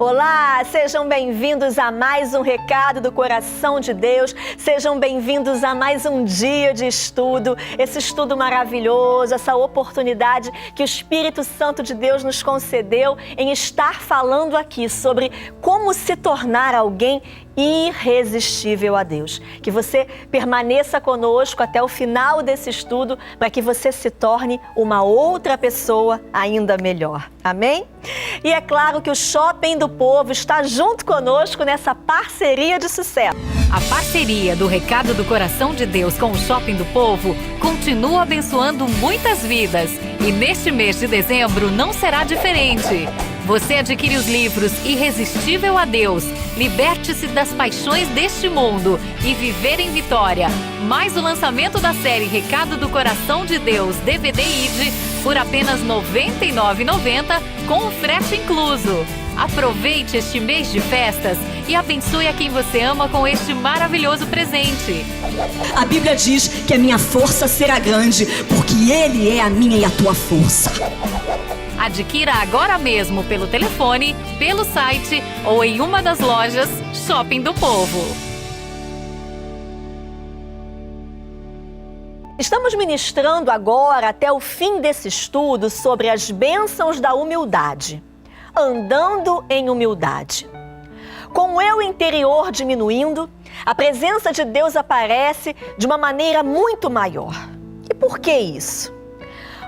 Olá, sejam bem-vindos a mais um Recado do Coração de Deus. Sejam bem-vindos a mais um dia de estudo, esse estudo maravilhoso, essa oportunidade que o Espírito Santo de Deus nos concedeu em estar falando aqui sobre como se tornar alguém irresistível a Deus. Que você permaneça conosco até o final desse estudo para que você se torne uma outra pessoa ainda melhor. Amém? E é claro que o Shopping do Povo está junto conosco nessa parceria de sucesso. A parceria do Recado do Coração de Deus com o Shopping do Povo continua abençoando muitas vidas. E neste mês de dezembro não será diferente. Você adquire os livros Irresistível a Deus, Liberte-se das Paixões deste Mundo e Viver em Vitória, mais o lançamento da série Recado do Coração de Deus DVD ID por apenas R$ 99,90 com o frete incluso. Aproveite este mês de festas e abençoe a quem você ama com este maravilhoso presente. A Bíblia diz que a minha força será grande, porque Ele é a minha e a tua força. Adquira agora mesmo pelo telefone, pelo site ou em uma das lojas Shopping do Povo. Estamos ministrando agora, até o fim desse estudo, sobre as bênçãos da humildade. Andando em humildade. Com o eu interior diminuindo, a presença de Deus aparece de uma maneira muito maior. E por que isso?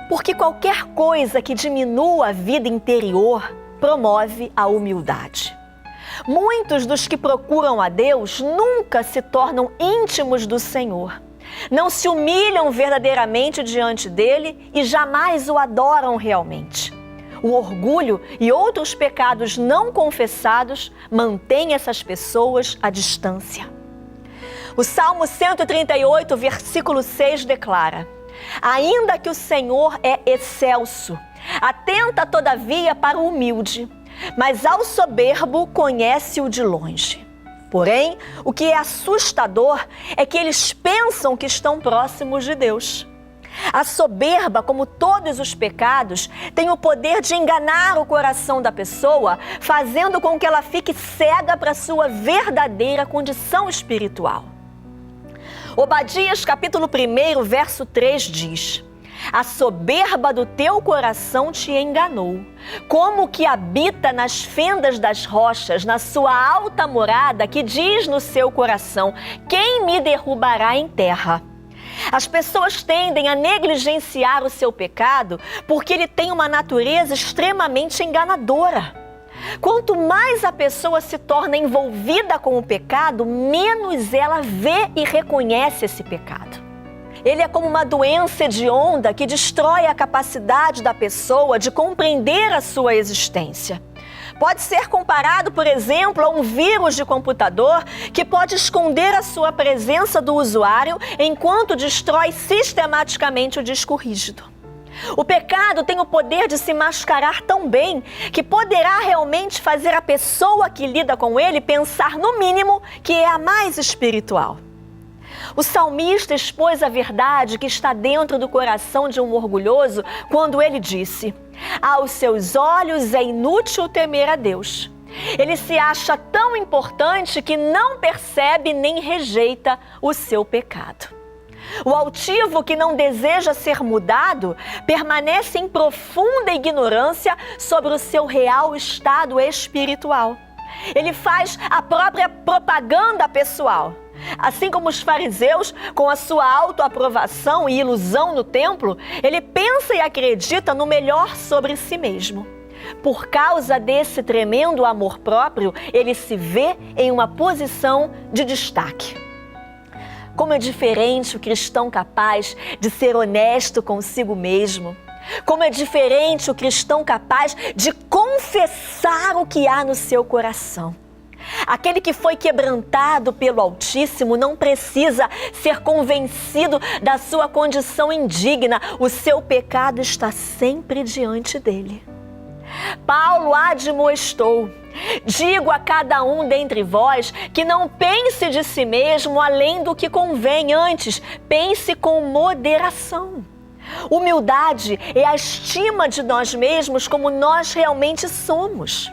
Porque qualquer coisa que diminua a vida interior promove a humildade. Muitos dos que procuram a Deus nunca se tornam íntimos do Senhor. Não se humilham verdadeiramente diante dele e jamais o adoram realmente. O orgulho e outros pecados não confessados mantêm essas pessoas à distância. O Salmo 138, versículo 6 declara: ainda que o Senhor é excelso, atenta todavia para o humilde, mas ao soberbo conhece-o de longe. Porém, o que é assustador é que eles pensam que estão próximos de Deus. A soberba, como todos os pecados, tem o poder de enganar o coração da pessoa, fazendo com que ela fique cega para a sua verdadeira condição espiritual. Obadias, capítulo 1, verso 3 diz: a soberba do teu coração te enganou, como que habita nas fendas das rochas, na sua alta morada, que diz no seu coração: quem me derrubará em terra? As pessoas tendem a negligenciar o seu pecado porque ele tem uma natureza extremamente enganadora. Quanto mais a pessoa se torna envolvida com o pecado, menos ela vê e reconhece esse pecado. Ele é como uma doença hedionda que destrói a capacidade da pessoa de compreender a sua existência. Pode ser comparado, por exemplo, a um vírus de computador que pode esconder a sua presença do usuário enquanto destrói sistematicamente o disco rígido. O pecado tem o poder de se mascarar tão bem que poderá realmente fazer a pessoa que lida com ele pensar, no mínimo, que é a mais espiritual. O salmista expôs a verdade que está dentro do coração de um orgulhoso quando ele disse: aos seus olhos é inútil temer a Deus. Ele se acha tão importante que não percebe nem rejeita o seu pecado. O altivo que não deseja ser mudado permanece em profunda ignorância sobre o seu real estado espiritual. Ele faz a própria propaganda pessoal. Assim como os fariseus, com a sua autoaprovação e ilusão no templo, ele pensa e acredita no melhor sobre si mesmo. Por causa desse tremendo amor próprio, ele se vê em uma posição de destaque. Como é diferente o cristão capaz de ser honesto consigo mesmo. Como é diferente o cristão capaz de confessar o que há no seu coração. Aquele que foi quebrantado pelo Altíssimo não precisa ser convencido da sua condição indigna. O seu pecado está sempre diante dele. Paulo admoestou: digo a cada um dentre vós que não pense de si mesmo além do que convém, antes pense com moderação. Humildade é a estima de nós mesmos como nós realmente somos.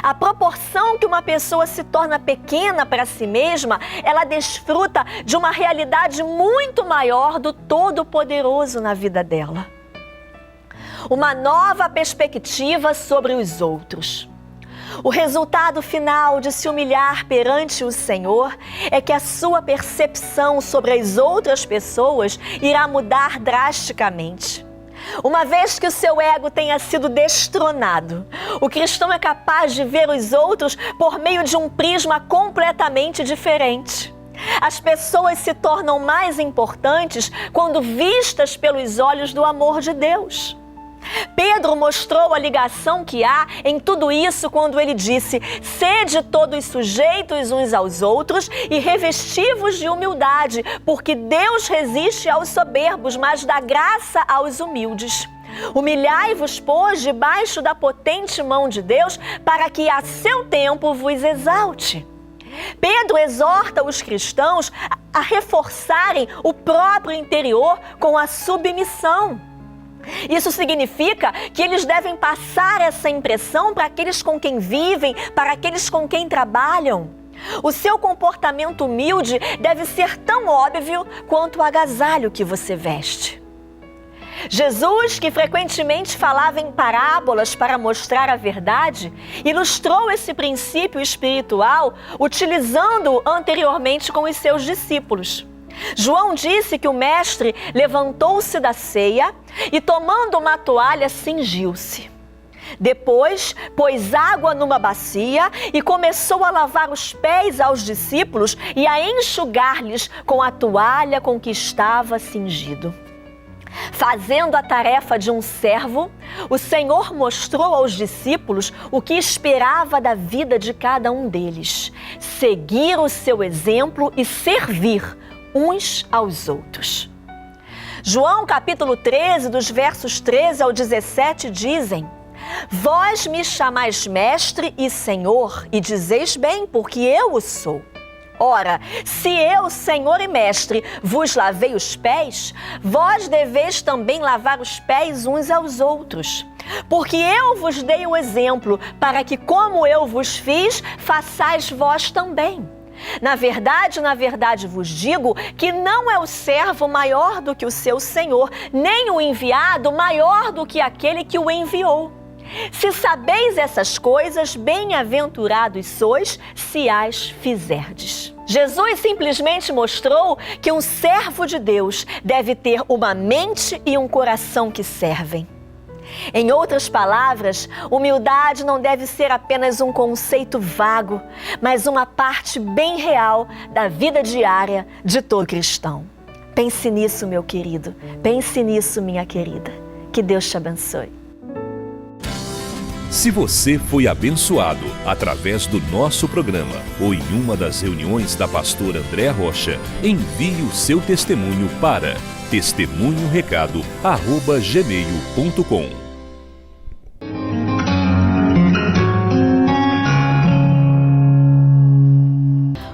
À proporção que uma pessoa se torna pequena para si mesma, ela desfruta de uma realidade muito maior do Todo-Poderoso na vida dela. Uma nova perspectiva sobre os outros. O resultado final de se humilhar perante o Senhor é que a sua percepção sobre as outras pessoas irá mudar drasticamente. Uma vez que o seu ego tenha sido destronado, o cristão é capaz de ver os outros por meio de um prisma completamente diferente. As pessoas se tornam mais importantes quando vistas pelos olhos do amor de Deus. Pedro mostrou a ligação que há em tudo isso quando ele disse: sede todos sujeitos uns aos outros e revesti-vos de humildade, porque Deus resiste aos soberbos, mas dá graça aos humildes. Humilhai-vos, pois, debaixo da potente mão de Deus, para que a seu tempo vos exalte. Pedro exorta os cristãos a reforçarem o próprio interior com a submissão. Isso significa que eles devem passar essa impressão para aqueles com quem vivem, para aqueles com quem trabalham. O seu comportamento humilde deve ser tão óbvio quanto o agasalho que você veste. Jesus, que frequentemente falava em parábolas para mostrar a verdade, ilustrou esse princípio espiritual utilizando-o anteriormente com os seus discípulos. João disse que o mestre levantou-se da ceia e, tomando uma toalha, cingiu-se. Depois, pôs água numa bacia e começou a lavar os pés aos discípulos e a enxugar-lhes com a toalha com que estava cingido. Fazendo a tarefa de um servo, o Senhor mostrou aos discípulos o que esperava da vida de cada um deles: seguir o seu exemplo e servir uns aos outros. João capítulo 13, dos versos 13 ao 17 dizem: vós me chamais mestre e senhor, e dizeis bem, porque eu o sou. Ora, se eu, senhor e mestre, vos lavei os pés, vós deveis também lavar os pés uns aos outros. Porque eu vos dei o exemplo, para que, como eu vos fiz, façais vós também. Na verdade vos digo que não é o servo maior do que o seu senhor, nem o enviado maior do que aquele que o enviou. Se sabeis essas coisas, bem-aventurados sois se as fizerdes. Jesus simplesmente mostrou que um servo de Deus deve ter uma mente e um coração que servem. Em outras palavras, humildade não deve ser apenas um conceito vago, mas uma parte bem real da vida diária de todo cristão. Pense nisso, meu querido. Pense nisso, minha querida. Que Deus te abençoe. Se você foi abençoado através do nosso programa ou em uma das reuniões da pastora Andréa Rocha, envie o seu testemunho para testemunhorecado@gmail.com.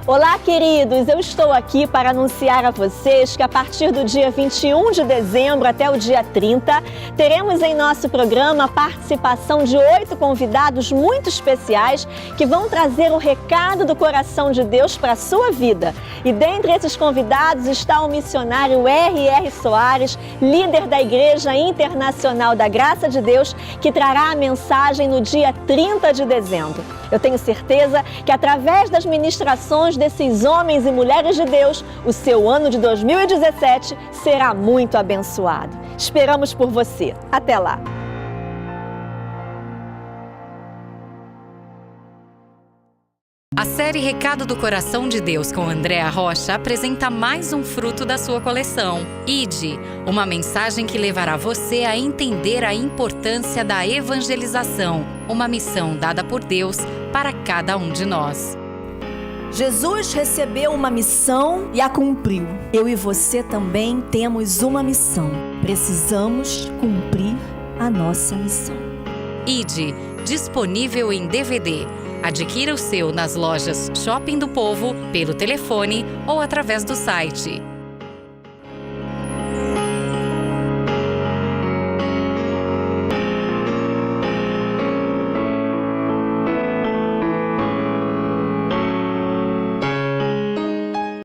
Olá, queridos! Eu estou aqui para anunciar a vocês que a partir do dia 21 de dezembro até o dia 30, teremos em nosso programa a participação de 8 convidados muito especiais que vão trazer o recado do coração de Deus para a sua vida. E dentre esses convidados está o missionário R.R. Soares, líder da Igreja Internacional da Graça de Deus, que trará a mensagem no dia 30 de dezembro. Eu tenho certeza que através das ministrações desses homens e mulheres de Deus, o seu ano de 2017 será muito abençoado. Esperamos por você. Até lá! A série Recado do Coração de Deus com Andréa Rocha apresenta mais um fruto da sua coleção. Ide, uma mensagem que levará você a entender a importância da evangelização, uma missão dada por Deus para cada um de nós. Jesus recebeu uma missão e a cumpriu. Eu e você também temos uma missão. Precisamos cumprir a nossa missão. Ide, disponível em DVD. Adquira o seu nas lojas Shopping do Povo, pelo telefone ou através do site